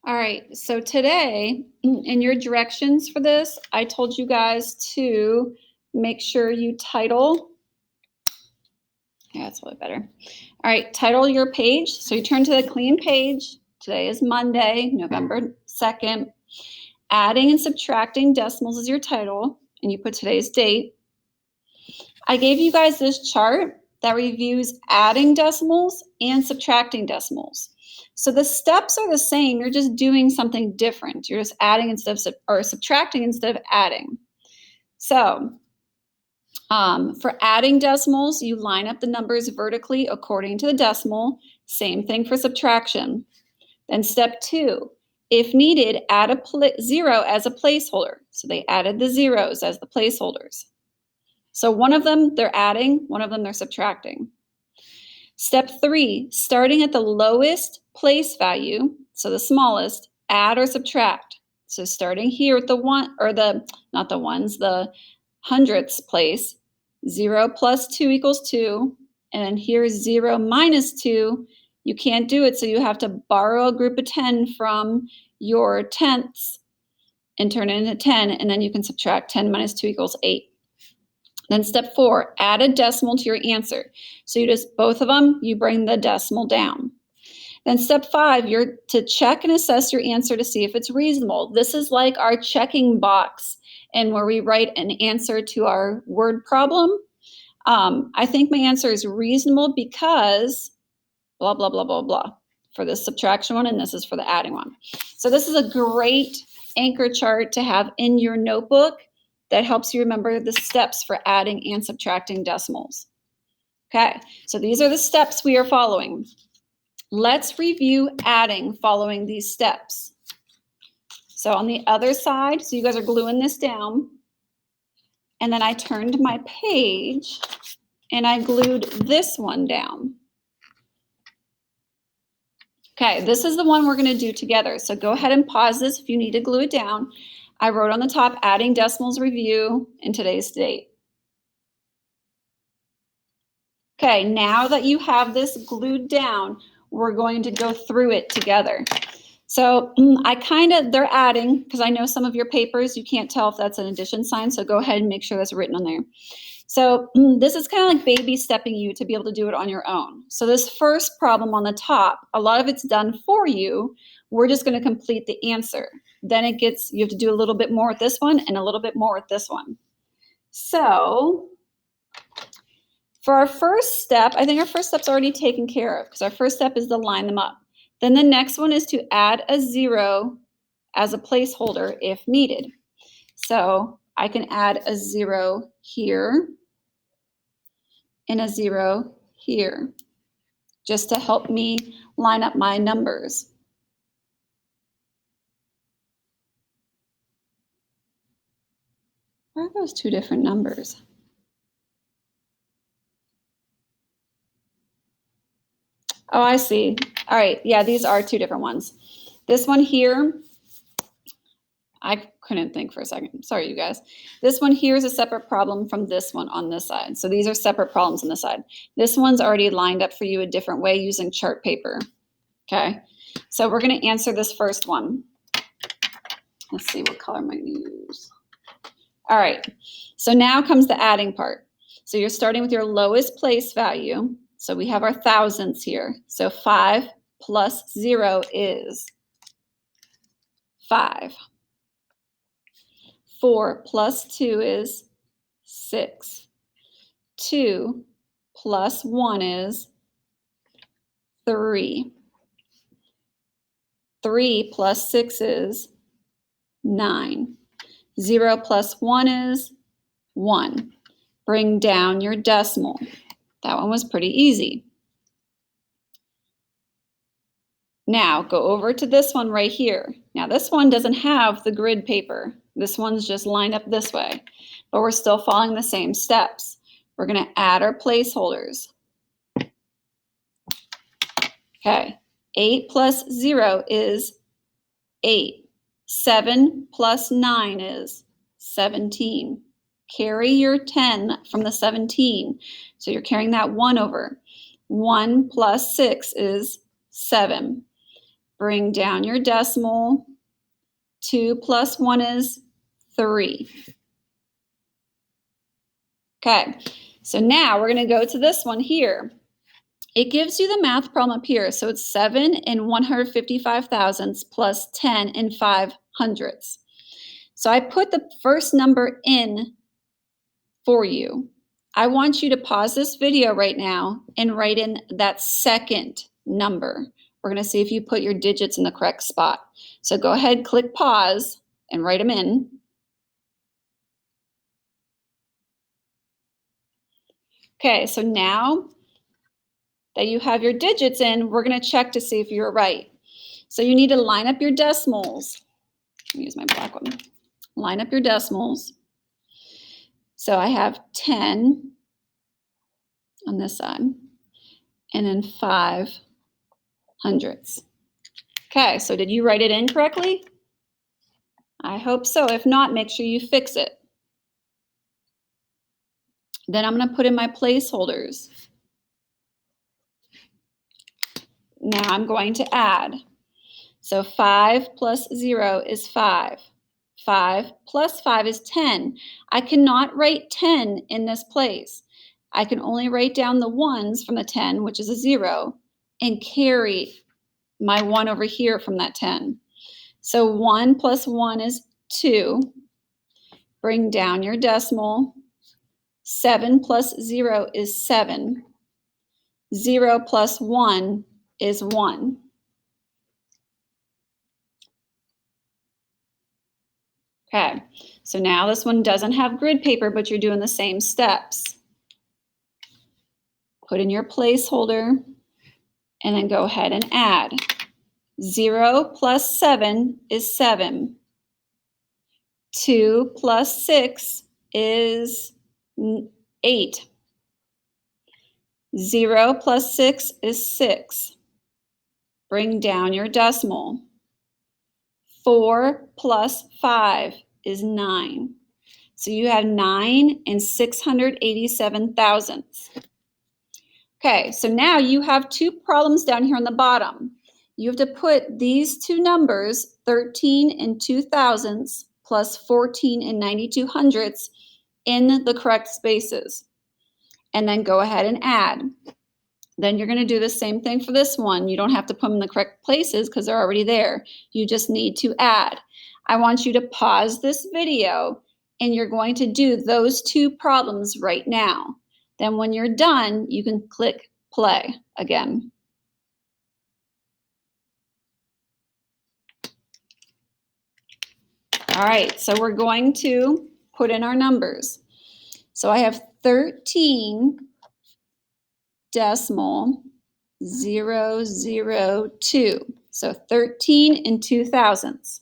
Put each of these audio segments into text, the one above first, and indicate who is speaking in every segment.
Speaker 1: All right, so today in your directions for this, I told you guys to make sure you title. Yeah, that's a little better. All right, title your page. So you turn to the clean page. Today is Monday, November 2nd. Adding and subtracting decimals is your title, and you put today's date. I gave you guys this chart that reviews adding decimals and subtracting decimals. So the steps are the same, you're just doing something different. You're just adding instead of or subtracting instead of adding. So for adding decimals, you line up the numbers vertically according to the decimal. Same thing for subtraction. Then step 2, if needed, add a 0 as a placeholder. So they added the zeros as the placeholders. So one of them they're adding, one of them they're subtracting. Step 3, starting at the lowest place value, so the smallest, add or subtract. So starting here at the one, or not the ones, the hundredths place, 0 plus 2 equals 2, and then here's 0 minus 2. You can't do it, so you have to borrow a group of 10 from your tenths and turn it into 10, and then you can subtract 10 minus 2 equals 8. Then step 4, add a decimal to your answer. So you just, both of them, you bring the decimal down. Then step 5, you're to check and assess your answer to see if it's reasonable. This is like our checking box and where we write an answer to our word problem. I think my answer is reasonable because blah, blah, blah, blah, blah for the subtraction one, and this is for the adding one. So this is a great anchor chart to have in your notebook that helps you remember the steps for adding and subtracting decimals. Okay, so these are the steps we are following. Let's review adding following these steps. So on the other side, so you guys are gluing this down, and then I turned my page and I glued this one down. Okay, this is the one we're going to do together. So go ahead and pause this if you need to glue it down. I wrote on the top, adding decimals review in today's date. Okay, now that you have this glued down, we're going to go through it together. So they're adding, because I know some of your papers, you can't tell if that's an addition sign, so go ahead and make sure that's written on there. So this is kind of like baby stepping you to be able to do it on your own. So this first problem on the top, a lot of it's done for you. We're just going to complete the answer. Then you have to do a little bit more with this one and a little bit more with this one. So for our first step, I think our first step's already taken care of because our first step is to line them up. Then the next one is to add a 0 as a placeholder if needed. So I can add a 0 here and a 0 here, just to help me line up my numbers. Why are those two different numbers? Oh, I see. All right, yeah, these are two different ones. This one here, I couldn't think for a second. Sorry, you guys. This one here is a separate problem from this one on this side. So these are separate problems on this side. This one's already lined up for you a different way using chart paper. Okay, so we're going to answer this first one. Let's see what color I'm going to use. All right, so now comes the adding part. So you're starting with your lowest place value. So we have our thousandths here. So 5 plus 0 is 5. 4 plus 2 is 6. 2 plus 1 is 3. 3 plus 6 is 9. 0 plus 1 is 1. Bring down your decimal. That one was pretty easy. Now go over to this one right here. Now this one doesn't have the grid paper. This one's just lined up this way, but we're still following the same steps. We're going to add our placeholders. Okay, 8 plus 0 is 8. 7 plus 9 is 17. Carry your 10 from the 17. So you're carrying that 1 over. 1 plus 6 is 7. Bring down your decimal. 2 plus 1 is 3. Okay, so now we're going to go to this one here. It gives you the math problem up here. So it's 7 and 155 thousandths plus 10 and 5 hundredths. So I put the first number in for you. I want you to pause this video right now and write in that second number. We're going to see if you put your digits in the correct spot. So go ahead, click pause, and write them in. Okay, so now that you have your digits in, we're going to check to see if you're right. So you need to line up your decimals. Let me use my black one. Line up your decimals. So I have 10 on this side, and then 5 hundredths. Okay, so did you write it in correctly? I hope so. If not, make sure you fix it. Then I'm going to put in my placeholders. Now I'm going to add. So 5 plus 0 is 5. 5 plus 5 is 10. I cannot write 10 in this place. I can only write down the ones from the 10, which is a 0, and carry my 1 over here from that 10. So 1 plus 1 is 2. Bring down your decimal. 7 plus 0 is 7. 0 plus 1 is 1. Okay, so now this one doesn't have grid paper, but you're doing the same steps. Put in your placeholder, and then go ahead and add. 0 plus 7 is 7. 2 plus 6 is 8. 0 plus 6 is 6. Bring down your decimal. 4 plus 5 is 9. So you have 9 and 687 thousandths. Okay, so now you have two problems down here on the bottom. You have to put these two numbers, 13 and 2 thousandths plus 14 and 92 hundredths, in the correct spaces. And then go ahead and add. Then you're going to do the same thing for this one. You don't have to put them in the correct places because they're already there. You just need to add. I want you to pause this video, and you're going to do those two problems right now. Then when you're done, you can click play again. All right, so we're going to put in our numbers. So I have 13 decimal 002. So 13 and 2 thousandths.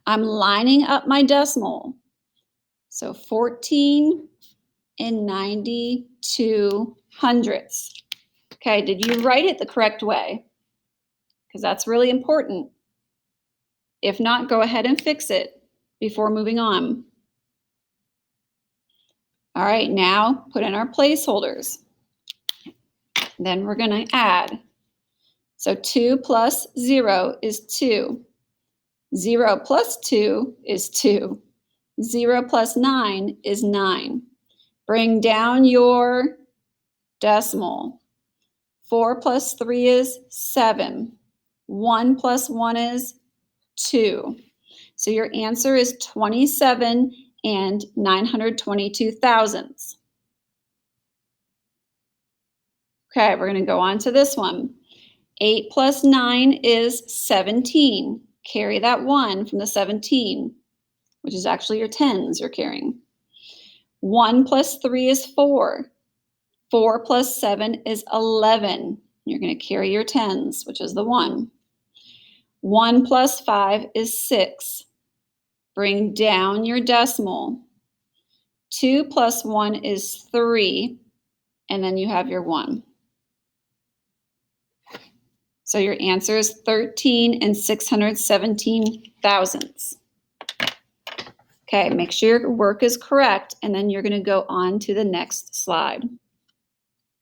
Speaker 1: I'm lining up my decimal. So 14 and 92 hundredths. Okay, did you write it the correct way? Because that's really important. If not, go ahead and fix it before moving on. All right, now put in our placeholders. Then we're going to add. So 2 plus 0 is 2. 0 plus 2 is 2. 0 plus 9 is 9. Bring down your decimal. 4 plus 3 is 7. 1 plus 1 is 2. So your answer is 27 and 922 thousandths. Okay, we're going to go on to this one. 8 plus 9 is 17. Carry that 1 from the 17, which is actually your tens you're carrying. 1 plus 3 is 4. 4 plus 7 is 11. You're going to carry your tens, which is the 1. 1 plus 5 is 6. Bring down your decimal. 2 plus 1 is 3, and then you have your 1. So your answer is 13 and 617 thousandths. Okay, make sure your work is correct, and then you're going to go on to the next slide.